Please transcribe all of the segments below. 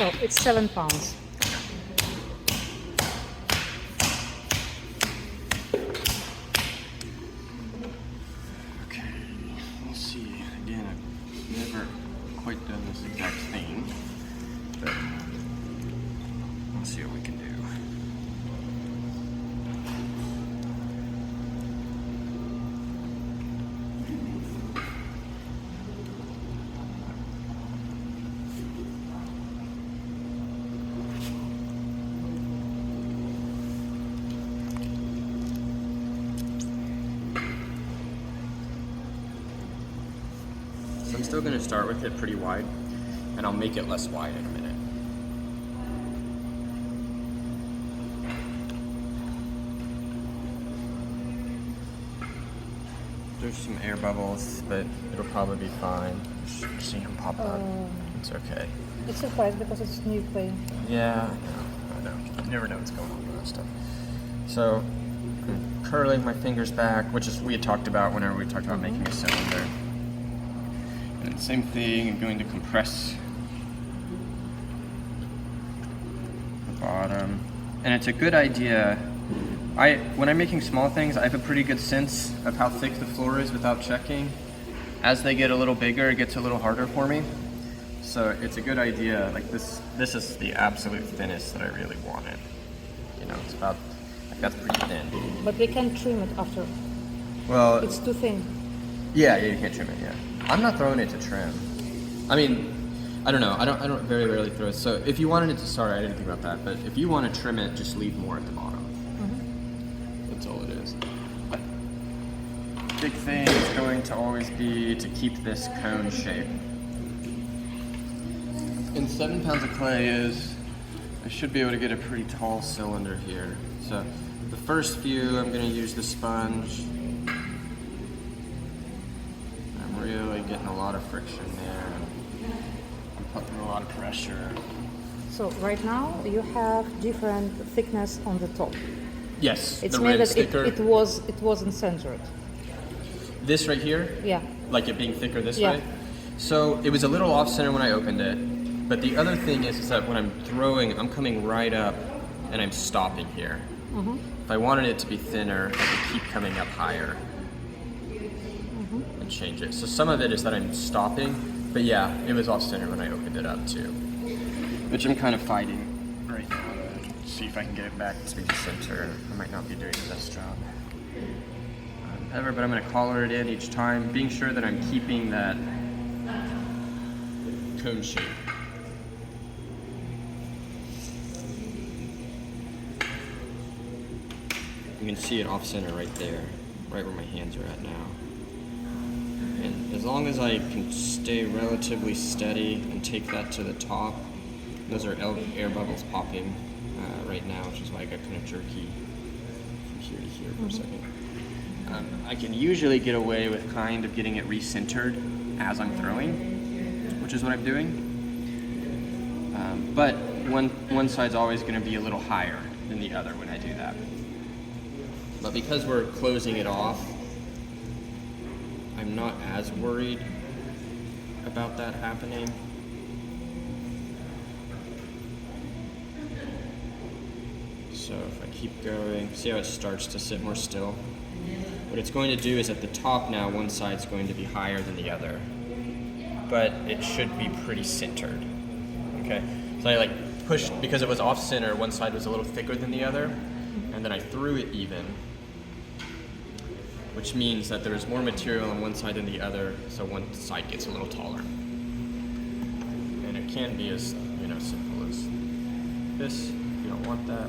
So it's 7 pounds. Okay, we'll see. Again, I've never quite done this exact thing, but we'll see what we can do. So I'm still going to start with it pretty wide, and I'll make it less wide in a minute. There's some air bubbles, but it'll probably be fine. Just see them pop up. It's okay. It's surprised because it's new clay. Yeah, I know. You never know what's going on with that stuff. So I'm curling my fingers back, which is we had talked about whenever we talked about making a cylinder. And same thing, I'm going to compress the bottom. And it's a good idea. When I'm making small things, I have a pretty good sense of how thick the floor is without checking. As they get a little bigger, it gets a little harder for me. So it's a good idea. Like this is the absolute thinnest that I really wanted. You know, it's about, like that's pretty thin. But we can trim it after. Well, It's too thin. yeah, you can't trim it. Yeah, I'm not throwing it to trim. I mean, I don't know. I don't very rarely throw it. So if you wanted it to, sorry, I didn't think about that. But if you want to trim it, just leave more at the bottom. That's all it is. But big thing is going to always be to keep this cone shape. And 7 pounds of clay is, I should be able to get a pretty tall cylinder here. So the first few, I'm going to use the sponge. I'm really getting a lot of friction there. I'm putting a lot of pressure. So right now you have different thickness on the top. Yes, It's the made rim's that thicker. it wasn't centered. This right here, Yeah. like it being thicker this Yeah. way. So it was a little off center when I opened it. But the other thing is that when I'm throwing, I'm coming right up and I'm stopping here. If I wanted it to be thinner, I could keep coming up higher and change it. So some of it is that I'm stopping, but yeah, it was off center when I opened it up too. Which I'm kind of fighting right now to see if I can get it back to be center. I might not be doing the best job ever, but I'm going to collar it in each time, being sure that I'm keeping that cone shape. You can see it off center right there, right where my hands are at now. And as long as I can stay relatively steady and take that to the top, those are air bubbles popping right now, which is why I got kind of jerky from here to here for a second. I can usually get away with kind of getting it recentered as I'm throwing, which is what I'm doing. But one side's always going to be a little higher than the other when I do that. But because we're closing it off, I'm not as worried about that happening. So if I keep going, see how it starts to sit more still? What it's going to do is at the top now, one side's going to be higher than the other, but it should be pretty centered, okay? So I like pushed, because it was off center, one side was a little thicker than the other, and then I threw it even, which means that there's more material on one side than the other, so one side gets a little taller. And it can be as, you know, simple as this, if you don't want that.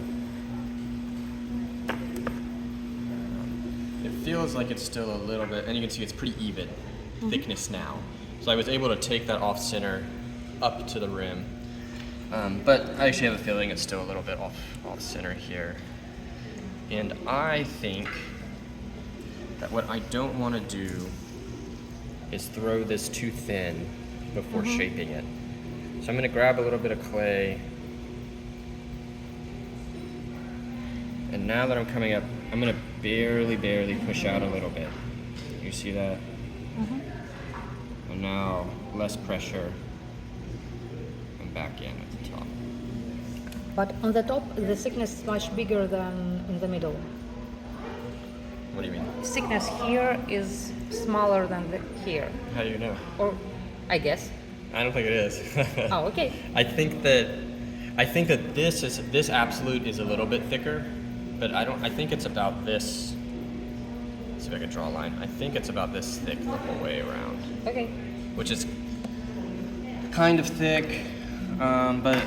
It feels like it's still a little bit, and you can see it's pretty even thickness now. So I was able to take that off center up to the rim. But I actually have a feeling it's still a little bit off center here. And I think that what I don't want to do is throw this too thin before shaping it. So I'm going to grab a little bit of clay. And now that I'm coming up, I'm going to barely push out a little bit. You see that? And now less pressure. I'm and back in at the top. But on the top, the thickness is much bigger than in the middle. What do you mean? Thickness here is smaller than here, How do you know? or I guess. I don't think it is. Oh, okay. I think that this absolute is a little bit thicker, but I think it's about this. Let's see if I can draw a line. I think it's about this thick the whole way around, Okay. which is kind of thick, but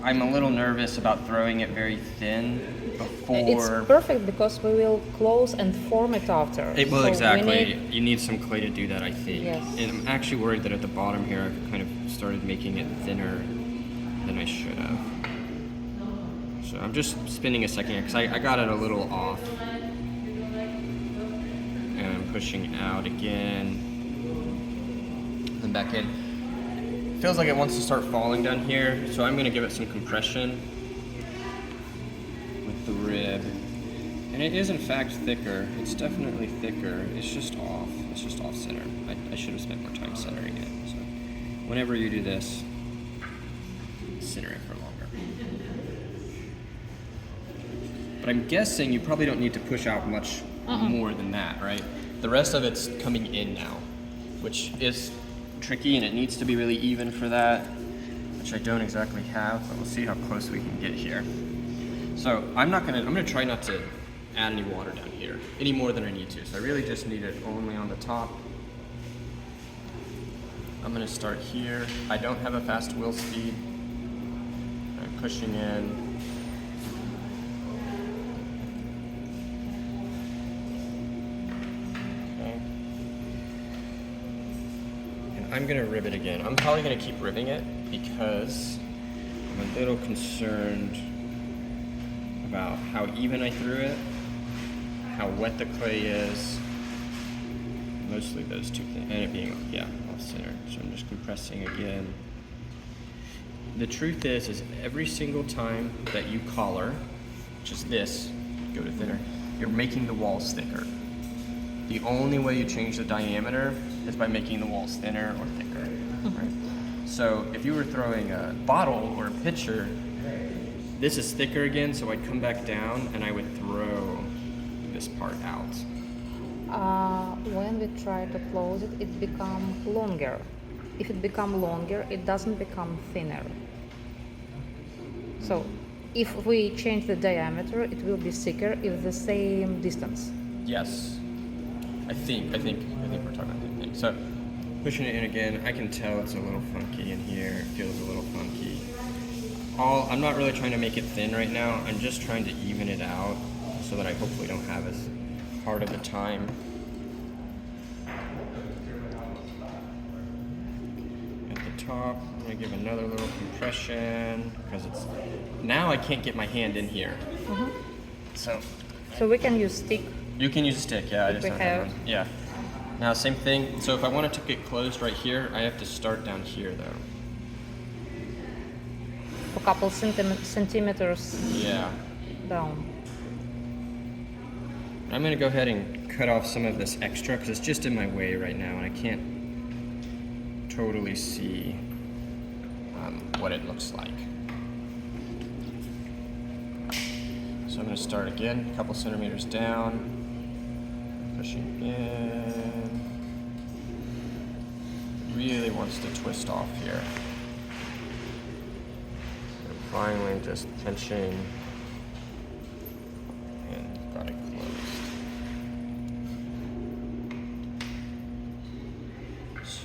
I'm a little nervous about throwing it very thin before. It's perfect because we will close and form it after. Well, So we exactly. need- You need some clay to do that, I think. Yes. And I'm actually worried that at the bottom here, I've kind of started making it thinner than I should have. So I'm just spinning a second here because I got it a little off. And I'm pushing out again. Then back in. Feels like it wants to start falling down here, so I'm going to give it some compression with the rib. And it is in fact thicker. It's definitely thicker. It's just off. It's just off center. I should have spent more time centering it. So whenever you do this, center it for longer. But I'm guessing you probably don't need to push out much more than that, right? The rest of it's coming in now, which is tricky, and it needs to be really even for that, which I don't exactly have, but we'll see how close we can get here. So I'm gonna try not to add any water down here any more than I need to. So I really just need it only on the top. I'm gonna start here. I don't have a fast wheel speed. I'm pushing in. Okay. And I'm gonna rib it again. I'm probably gonna keep ribbing it because I'm a little concerned about how even I threw it, how wet the clay is, mostly those two things, and it being, off center. So I'm just compressing again. The truth is every single time that you collar, which is this, go to thinner, you're making the walls thicker. The only way you change the diameter is by making the walls thinner or thicker, right? So if you were throwing a bottle or a pitcher, this is thicker again, so I'd come back down and I would throw this part out. When we try to close it, it becomes longer. If it becomes longer, it doesn't become thinner. So, if we change the diameter, it will be thicker if the same distance. Yes, I think we're talking about the thing. So, pushing it in again, I can tell it's a little funky in here. It feels a little funky. I'm not really trying to make it thin right now. I'm just trying to even it out so that I hopefully don't have as hard of a time. At the top, I'm gonna give another little compression because now I can't get my hand in here. So we can use stick. you can use a stick, yeah. I just we don't have have. one. Yeah. Now same thing. So if I wanted to get closed right here, I have to start down here though. A couple centimeters Yeah. down. I'm gonna go ahead and cut off some of this extra because it's just in my way right now and I can't totally see what it looks like. So I'm gonna start again, a couple centimeters down, pushing in. Really wants to twist off here. And finally just pinching and got it closed.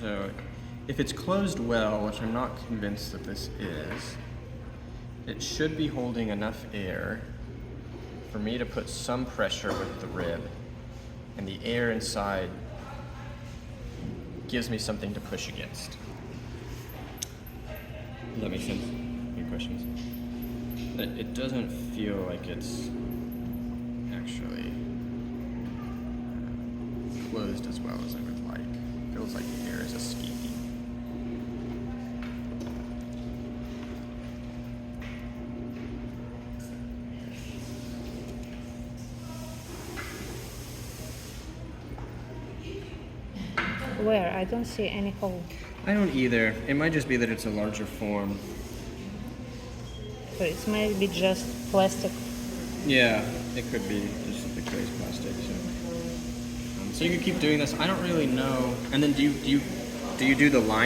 So if it's closed well, which I'm not convinced that this is, it should be holding enough air for me to put some pressure with the rib, and the air inside gives me something to push against. Does that make sense? Any questions? It doesn't feel like it's actually closed as well as I would like. It feels like the air is escaping. Where? I don't see any hole. I don't either. It might just be that it's a larger form. So it's maybe just plastic. Yeah, it could be just the crazy plastic. So you can keep doing this. I don't really know. And then do you do the line?